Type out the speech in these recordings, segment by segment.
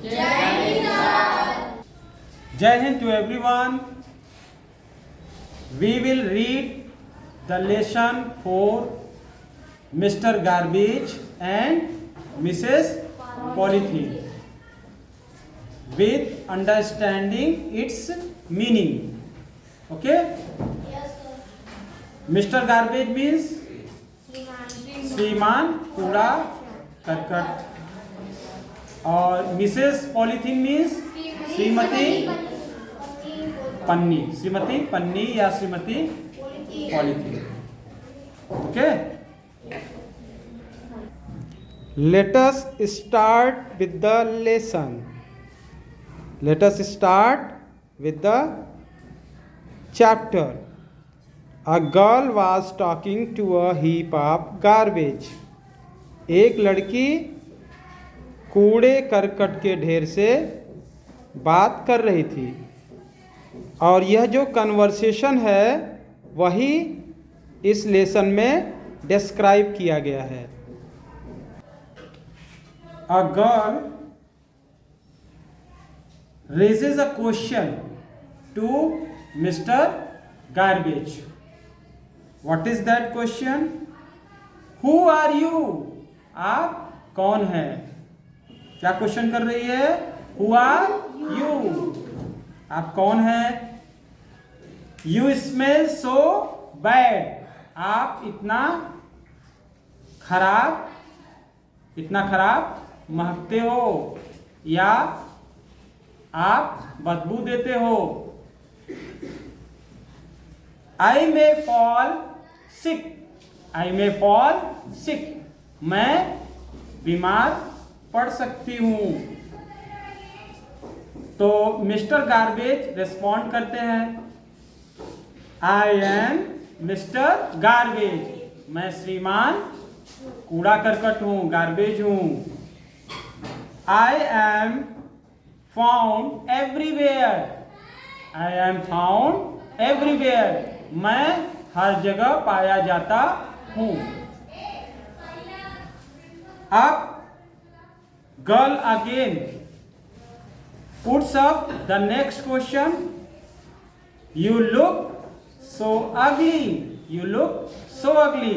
Jai Hind to everyone. We will read the lesson for Mr. Garbage and Mrs. Polythene with understanding its meaning. Okay? Yes, sir. Mr. Garbage means श्रीमान कूड़ा करकट, और Mrs polythene means Shrimati पन्नी, श्रीमती पन्नी या Shrimati polythene. Okay, let us start with the lesson. Let us start with the chapter. A girl was talking to a heap of garbage. एक लड़की कूड़े करकट के ढेर से बात कर रही थी, और यह जो कन्वर्सेशन है वही इस लेसन में डिस्क्राइब किया गया है. A girl raises a question to Mr. Garbage. What is that question? Who are you? आप कौन हैं? क्या क्वेश्चन कर रही है? Who are you? आप कौन हैं? You smell so bad. आप इतना खराब महकते हो, या आप बदबू देते हो. I may fall sick. I may fall sick. मैं बीमार पड़ सकती हूँ. तो मिस्टर गार्बेज रिस्पॉन्ड करते हैं, I am मिस्टर गार्बेज. मैं श्रीमान कूड़ा करकट हूँ, गार्बेज हूँ. I am found everywhere. I am found everywhere. मैं हर जगह पाया जाता हूँ. अब girl again puts up the next question. You look so ugly. You look so अगली.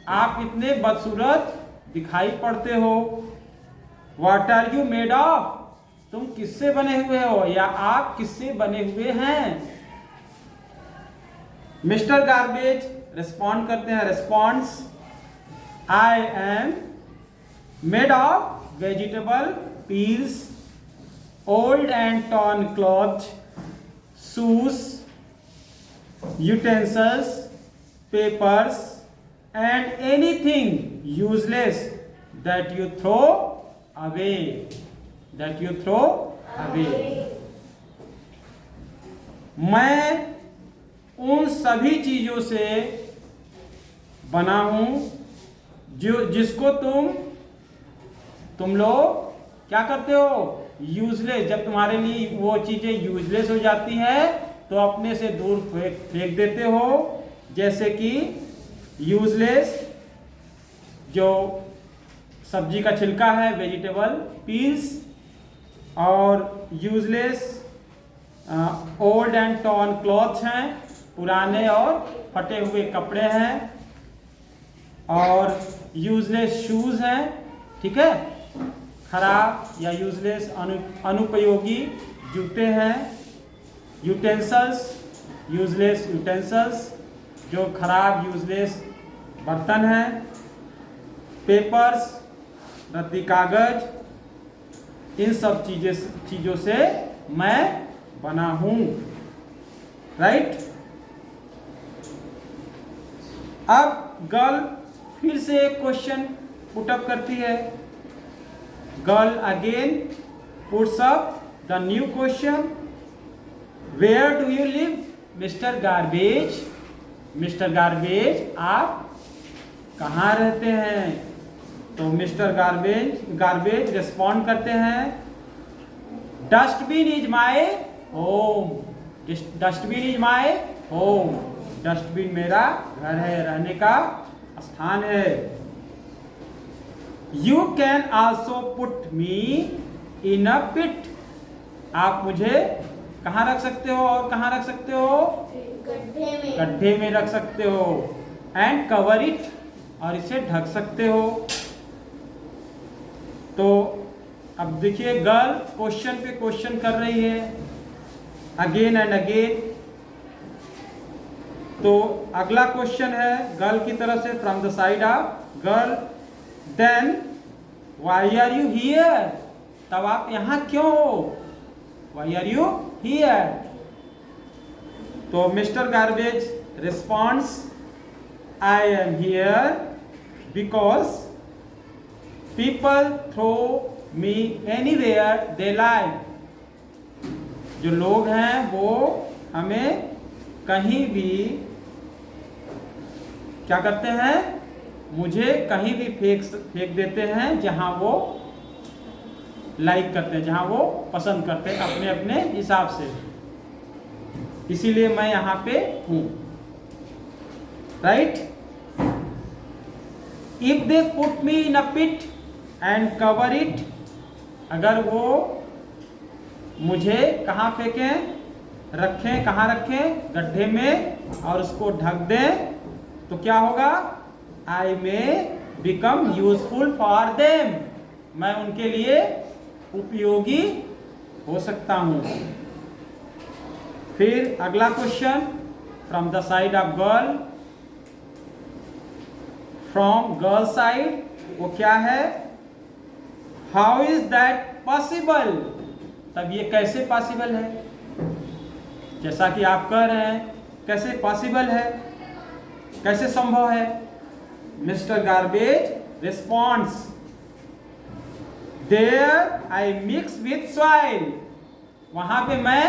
आप इतने बदसूरत दिखाई पड़ते हो. What are you made of. तुम किससे बने हुए हो, या आप किससे बने हुए हैं. मिस्टर गार्बेज रिस्पॉन्ड करते हैं. Response, I am made of vegetable peels, old and torn cloth, shoes, utensils, papers and anything useless that you throw away. That you throw away. मैं उन सभी चीजों से बना हूं जिसको तुम लोग क्या करते हो, यूजलेस. जब तुम्हारे लिए वो चीजें यूजलेस हो जाती है तो अपने से दूर फेंक देते हो. जैसे कि यूजलेस जो सब्जी का छिलका है, वेजिटेबल पील्स, और useless old and torn clothes हैं, पुराने और फटे हुए कपड़े हैं, और यूजलेस शूज हैं. ठीक है, खराब या यूजलेस अनुपयोगी जूते हैं. यूटेंसिल्स, यूजलेस यूटेंसिल्स जो खराब यूजलेस बर्तन हैं. पेपर्स, रद्दी कागज. इन सब चीजों से मैं बना हूं. राइट. अब गर्ल फिर से एक क्वेश्चन पुटअप करती है. Girl again puts up the new question. Where do you live mister garbage. Mister garbage, आप कहाँ रहते हैं. तो मिस्टर गार्बेज रिस्पॉन्ड करते हैं, dustbin is my home. Dustbin is my home. Dustbin मेरा घर है, रहने का स्थान है. You can also put me in a pit. आप मुझे कहाँ रख सकते हो और कहाँ रख सकते हो? गड्ढे में रख सकते हो। एंड कवर इट, और इसे ढक सकते हो। तो अब देखिए गर्ल क्वेश्चन पे क्वेश्चन कर रही है अगेन एंड अगेन। तो अगला क्वेश्चन है गर्ल की तरफ से, from the side of girl, then why are you here? तब आप यहां क्यों हो? Why are you here? तो mister garbage responds, I am here because people throw me anywhere they like. जो लोग हैं वो हमें कहीं भी क्या करते हैं? मुझे कहीं भी फेंक देते हैं जहां वो लाइक करते हैं, जहां वो पसंद करते हैं अपने अपने हिसाब से। इसीलिए मैं यहां पे हूं। Right? If they put me in a pit and cover it, अगर वो मुझे कहाँ फेंकें? रखें, कहाँ रखें? गड्ढे में, और उसको ढक दें, तो क्या होगा? I may become useful for them, मैं उनके लिए उपयोगी हो सकता हूं। फिर अगला question from the side of girl, from girl side वो क्या है? How is that possible? तब ये कैसे पॉसिबल है? जैसा कि आप कह रहे हैं, कैसे पॉसिबल है, कैसे संभव है? Mister garbage responds, there I mix with soil, वहां पे मैं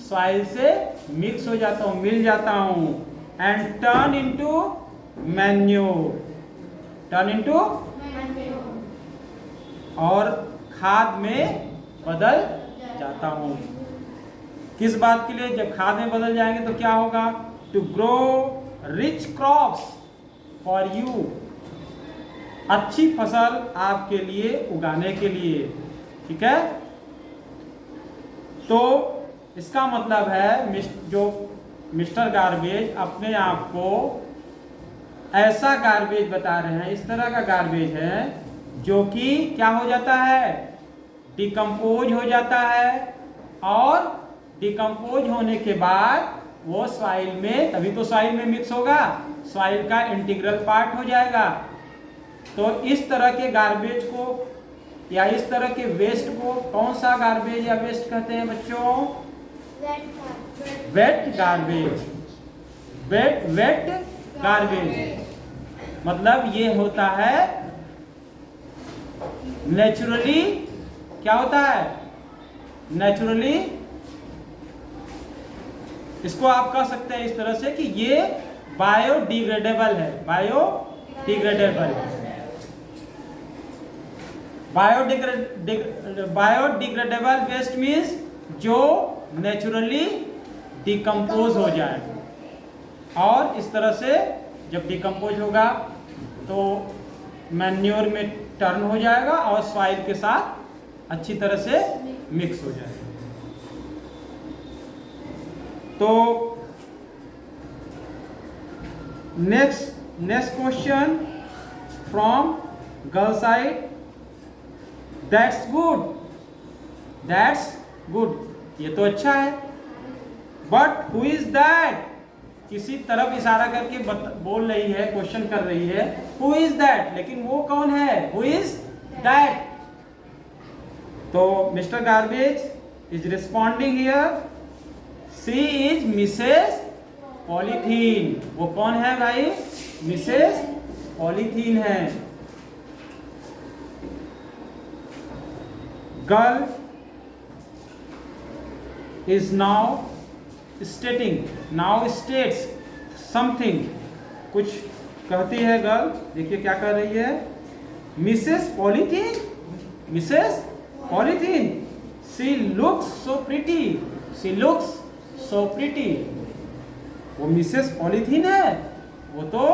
सॉइल से मिक्स हो जाता हूं, मिल जाता हूं। And turn into manure, turn into, और खाद में बदल जाता हूं। किस बात के लिए? जब खाद में बदल जाएंगे तो क्या होगा? To grow rich crops for you, अच्छी फसल आपके लिए उगाने के लिए। ठीक है? तो इसका मतलब है जो मिस्टर गार्बेज अपने आप को ऐसा गार्बेज बता रहे हैं, इस तरह का गार्बेज है जो कि क्या हो जाता है? डिकम्पोज हो जाता है, और डिकम्पोज होने के बाद वो सॉइल में, तभी तो सॉइल में मिक्स होगा, सॉइल का इंटीग्रल पार्ट हो जाएगा। तो इस तरह के गार्बेज को या इस तरह के वेस्ट को कौन सा गार्बेज या वेस्ट कहते हैं बच्चों? Wait garbage. वेट गार्बेज मतलब ये होता है नेचुरली, क्या होता है? नेचुरली, इसको आप कह सकते हैं इस तरह से कि ये बायोडिग्रेडेबल है, बायोडिग्रेडेबल। बायोडिग्रेडेबल वेस्ट मीन्स जो नेचुरली डिकम्पोज हो जाए, और इस तरह से जब डिकम्पोज होगा तो मैन्योर में टर्न हो जाएगा और सॉइल के साथ अच्छी तरह से मिक्स हो जाएगा। तो next question from girl side, that's good, that's good, ये तो अच्छा है। But who is that? किसी तरफ इशारा करके बोल रही है, क्वेश्चन कर रही है, हु इज दैट, लेकिन वो कौन है? Who is that? तो mister garbage is responding here, she is Mrs polythene. वो कौन है भाई? मिसेस पॉलीथीन है। Girl is now states something, कुछ कहती है गर्ल। देखिए क्या कर रही है? Mrs polythene, Mrs polythene, she looks so pretty, she looks so pretty. वो मिसेस पॉलीथीन है, वो तो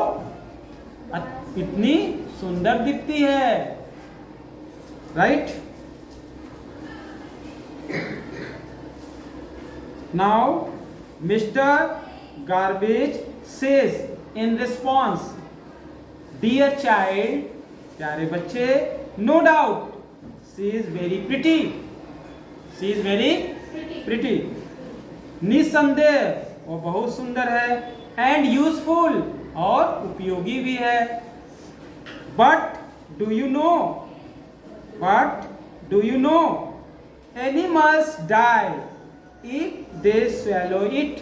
इतनी सुंदर दिखती है। Right? Now, Mr. Garbage says in response, "Dear child, प्यारे बच्चे, no doubt, she is very pretty. She is very pretty. निसंदेह वो बहुत सुंदर है, and useful और उपयोगी भी है. But do you know? But do you know? Animals die if they swallow it.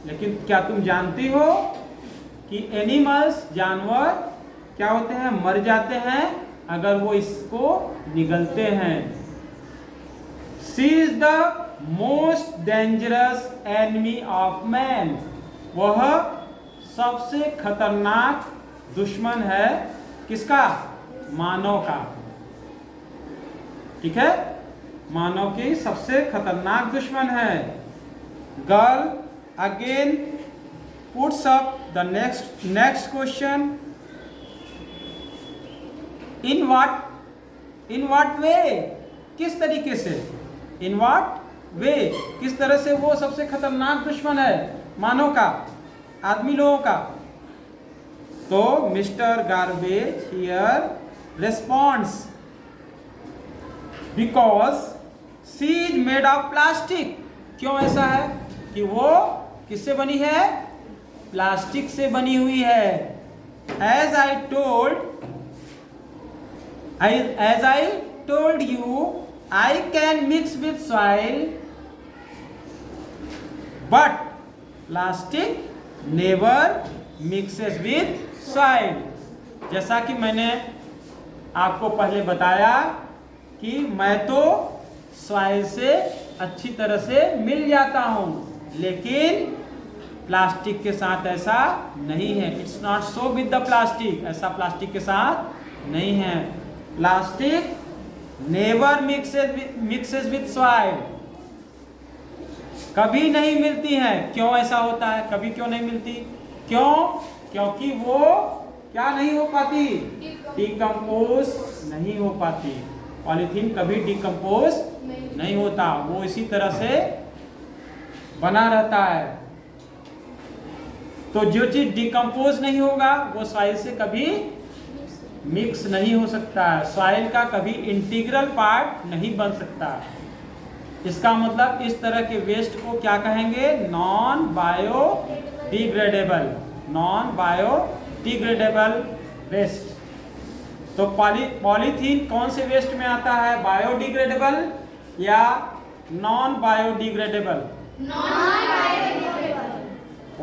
लेकिन क्या तुम जानती हो कि एनिमल्स जानवर क्या होते हैं, मर जाते हैं अगर वो इसको निगलते हैं. She is the most dangerous enemy of man. वह सबसे खतरनाक दुश्मन है किसका, मानव का. ठीक है, मानव की सबसे खतरनाक दुश्मन है. Girl again puts up the next question. In what way, किस तरीके से, इन व्हाट वे, किस तरह से वो सबसे खतरनाक दुश्मन है मानव का, आदमी लोगों का. तो mister garbage here responds, because she is made of plastic. क्यों ऐसा है कि वो किससे बनी है, प्लास्टिक से बनी हुई है. As I told you, I can mix with soil but plastic never mixes with soil. जैसा कि मैंने आपको पहले बताया कि मैं तो सॉइल से अच्छी तरह से मिल जाता हूं, लेकिन प्लास्टिक के साथ ऐसा नहीं है. It's not so with the plastic, ऐसा प्लास्टिक के साथ नहीं है. Plastic never mixes with soil, कभी नहीं मिलती है. क्यों ऐसा होता है, कभी क्यों नहीं मिलती, क्यों, क्योंकि वो क्या नहीं हो पाती, डिकम्पोज नहीं हो पाती. पॉलीथीन कभी डिकम्पोज नहीं होता, वो इसी तरह से बना रहता है. तो जो चीज डिकम्पोज नहीं होगा वो सॉइल से कभी मिक्स नहीं हो सकता है, सॉइल का कभी इंटीग्रल पार्ट नहीं बन सकता. इसका मतलब इस तरह के वेस्ट को क्या कहेंगे, नॉन बायोडिग्रेडेबल वेस्ट. तो पॉलीथीन कौन से वेस्ट में आता है, बायोडिग्रेडेबल या non biodegradable?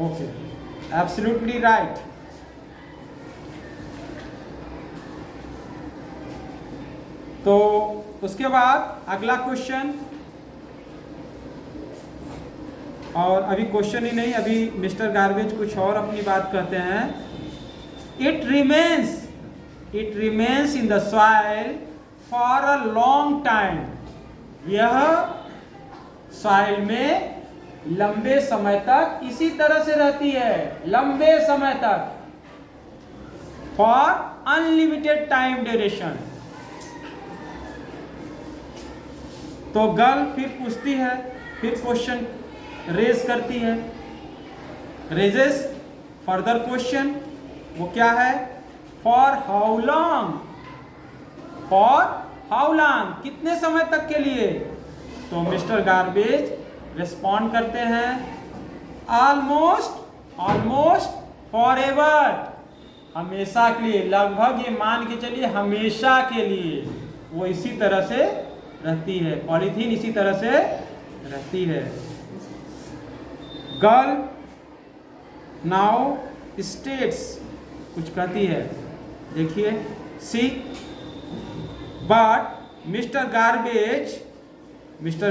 Okay, absolutely right. तो उसके बाद अगला क्वेश्चन, और अभी क्वेश्चन ही नहीं, अभी मिस्टर गार्बेज कुछ और अपनी बात कहते हैं. It remains in the soil for a long time. यह सॉइल में लंबे समय तक इसी तरह से रहती है, लंबे समय तक, फॉर अनलिमिटेड टाइम ड्यूरेशन. तो गर्ल फिर पूछती है, फिर क्वेश्चन रेज करती है, रेजेस फर्दर क्वेश्चन. वो क्या है, फॉर हाउ लॉन्ग, कितने समय तक के लिए. तो मिस्टर गार्बेज रिस्पॉन्ड करते हैं, ऑलमोस्ट फॉर एवर, हमेशा के लिए, लगभग ये मान के चलिए हमेशा के लिए वो इसी तरह से रहती है, पॉलीथीन इसी तरह से रहती है. गर्ल नाउ स्टेट्स, कुछ कहती है, देखिए, see but mister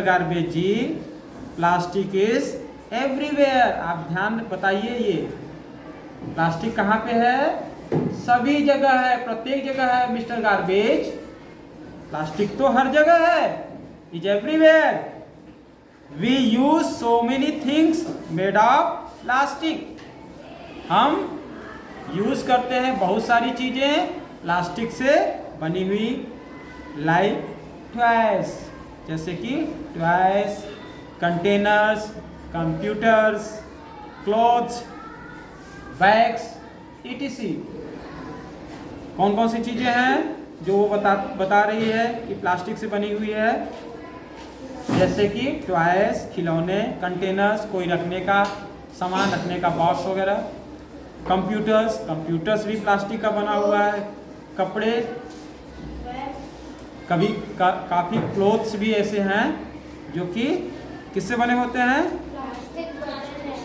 garbage ji, plastic is everywhere. आप ध्यान बताइए, ये प्लास्टिक कहाँ पे है, सभी जगह है, प्रत्येक जगह है. मिस्टर गार्बेज, प्लास्टिक तो हर जगह है, is everywhere. We use so many things made of plastic. हम यूज करते हैं बहुत सारी चीजें प्लास्टिक से बनी हुई, लाइक टॉयज, जैसे कि toys, containers, computers, clothes, bags, etc। कौन कौन सी चीजें हैं जो वो बता रही है कि प्लास्टिक से बनी हुई है? जैसे कि टॉयज, खिलौने, कंटेनर्स, कोई रखने का सामान रखने का बॉक्स वगैरह, कंप्यूटर्स भी प्लास्टिक का बना हुआ है, कपड़े, काफ़ी क्लोथ्स भी ऐसे हैं जो कि किससे बने होते हैं?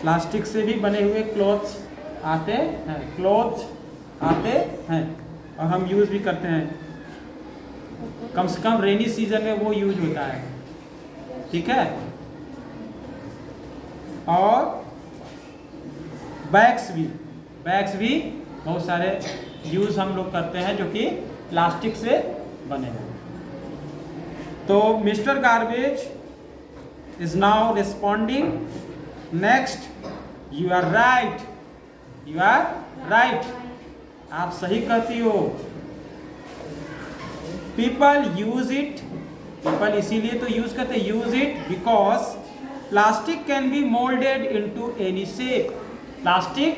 प्लास्टिक से भी बने हुए क्लोथ्स आते हैं और हम यूज़ भी करते हैं। कम से कम रेनी सीजन में वो यूज होता है, ठीक है। और बैग्स भी बहुत सारे यूज हम लोग करते हैं जो कि प्लास्टिक से बने हैं। तो mister garbage is now responding, next, you are right, आप सही कहती हो। पीपल यूज इट, पीपल इसीलिए तो यूज करते हैं, use it because plastic can be moulded into any shape. Plastic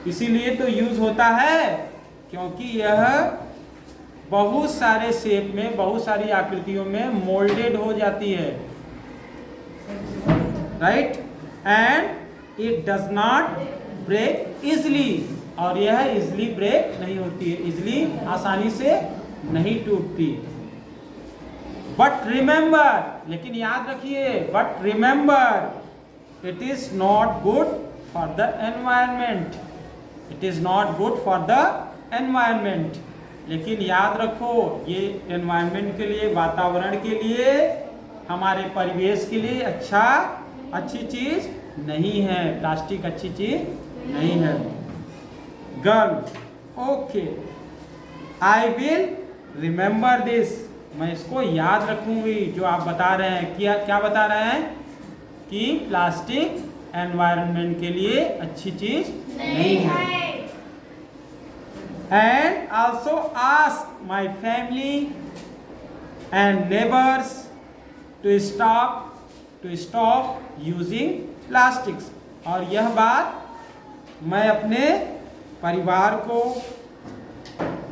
इसीलिए तो यूज होता है क्योंकि यह बहुत सारे शेप में, बहुत सारी आकृतियों में मोल्डेड हो जाती है, right. And it does not break easily, और यह इजली ब्रेक नहीं होती है, इजली आसानी से नहीं टूटती। बट रिमेंबर, लेकिन याद रखिए, but remember it is not good for the environment, it is not good for the environment. लेकिन याद रखो, ये एनवायरमेंट के लिए, वातावरण के लिए, हमारे परिवेश के लिए अच्छी चीज नहीं है, प्लास्टिक अच्छी चीज नहीं है। Girl, okay, I will remember this, मैं इसको याद रखूंगी जो आप बता रहे हैं। क्या बता रहे हैं? कि प्लास्टिक एनवायरनमेंट के लिए अच्छी चीज नहीं है। And also ask my family and neighbours to stop using plastics. और यह बात मैं अपने परिवार को,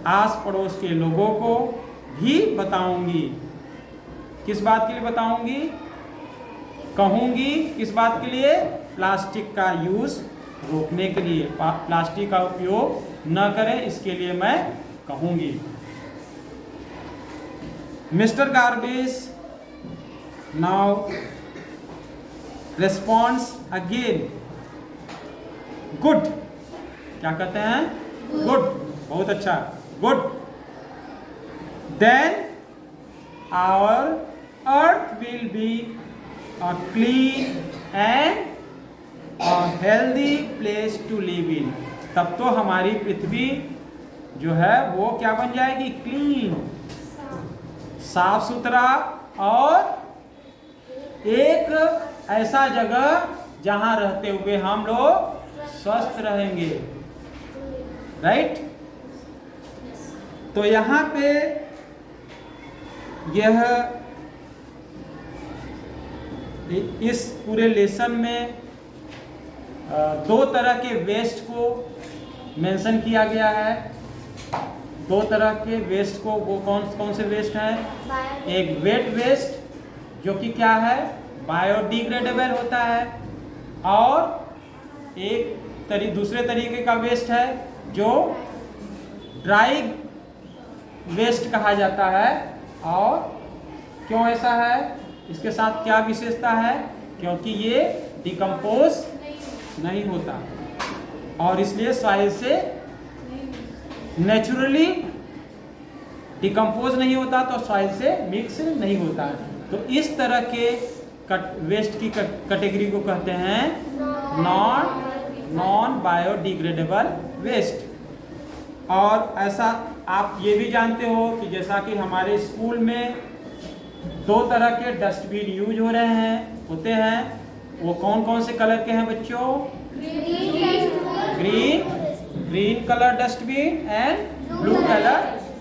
आस पड़ोस के लोगों को भी बताऊंगी। किस बात के लिए बताऊंगी? कहूंगी किस बात के लिए? प्लास्टिक का यूज रोकने के लिए, प्लास्टिक का उपयोग न करें इसके लिए मैं कहूंगी। Mister garbage now response again, good. क्या कहते हैं? गुड, बहुत अच्छा, good. Then our earth will be a clean and a healthy place to live in. तब तो हमारी पृथ्वी जो है वो क्या बन जाएगी? क्लीन, साफ सुथरा, और एक ऐसा जगह जहां रहते हुए हम लोग स्वस्थ रहेंगे, राइट। तो यहाँ पे यह इस पूरे लेसन में दो तरह के वेस्ट को मेंशन किया गया है। दो तरह के वेस्ट को, वो कौन से वेस्ट हैं? एक वेट वेस्ट जो कि क्या है? बायोडिग्रेडेबल होता है, और एक दूसरे तरीके का वेस्ट है जो ड्राई वेस्ट कहा जाता है। और क्यों ऐसा है? इसके साथ क्या विशेषता है? क्योंकि ये डिकम्पोज नहीं होता और इसलिए सॉइल से नेचुरली डिकम्पोज नहीं होता, तो सॉइल से मिक्स नहीं होता है। तो इस तरह के वेस्ट की कैटेगरी को कहते हैं नॉन बायोडिग्रेडेबल वेस्ट। और ऐसा आप ये भी जानते हो कि जैसा कि हमारे स्कूल में दो तरह के डस्टबिन यूज हो रहे होते हैं। वो कौन कौन से कलर के हैं बच्चों? Green colour dustbin and blue colour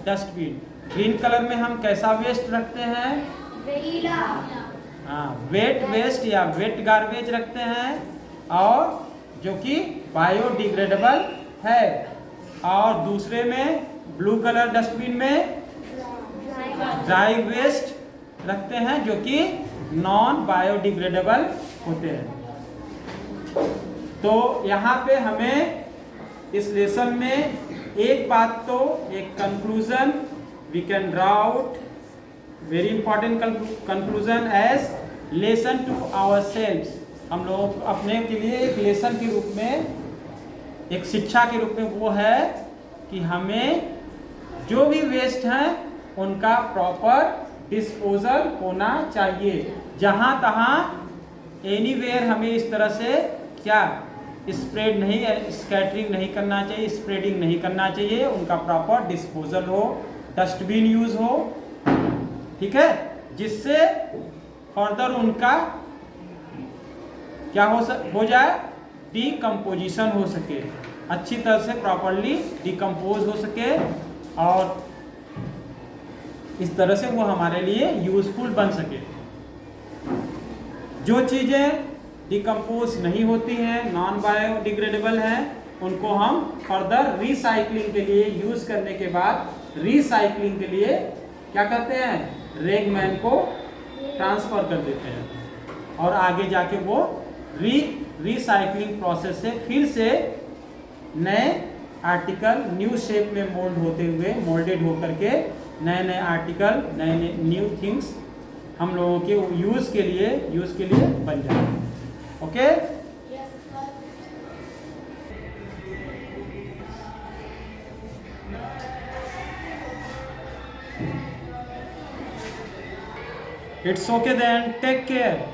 dustbin. Green colour में हम कैसा वेस्ट रखते हैं? वेट वेस्ट या वेट गार्बेज रखते हैं, और जो कि बायोडिग्रेडेबल है। और दूसरे में ब्लू कलर डस्टबिन में ड्राई वेस्ट रखते हैं, जो कि नॉन बायोडिग्रेडेबल होते हैं। तो यहाँ पे हमें इस लेसन में एक बात, तो एक conclusion we can draw out, very important conclusion as lesson to ourselves. हम लोग अपने के लिए एक लेसन के रूप में, एक शिक्षा के रूप में वो है कि हमें जो भी वेस्ट हैं उनका प्रॉपर डिस्पोजल होना चाहिए। जहाँ तहाँ एनीवेयर हमें इस तरह से क्या स्प्रेड नहीं, स्कैटरिंग नहीं करना चाहिए, स्प्रेडिंग नहीं करना चाहिए। उनका प्रॉपर डिस्पोजल हो, डस्टबिन यूज हो, ठीक है, जिससे फर्दर उनका क्या हो जाए, डिकम्पोजिशन हो सके, अच्छी तरह से प्रॉपरली डिकम्पोज हो सके, और इस तरह से वो हमारे लिए यूजफुल बन सके। जो चीज़ें डिकम्पोज नहीं होती हैं, नॉन बायोडिग्रेडेबल हैं, उनको हम फर्दर रिसाइकलिंग के लिए यूज करने के बाद रिसाइकलिंग के लिए क्या करते हैं, रैगमैन को ट्रांसफर कर देते हैं, और आगे जाके वो रिसाइकलिंग प्रोसेस से फिर से नए आर्टिकल न्यू शेप में मोल्डेड होकर के नए नए आर्टिकल, नए नए न्यू थिंग्स हम लोगों के यूज के लिए बन जाए। Okay, it's okay then, take care.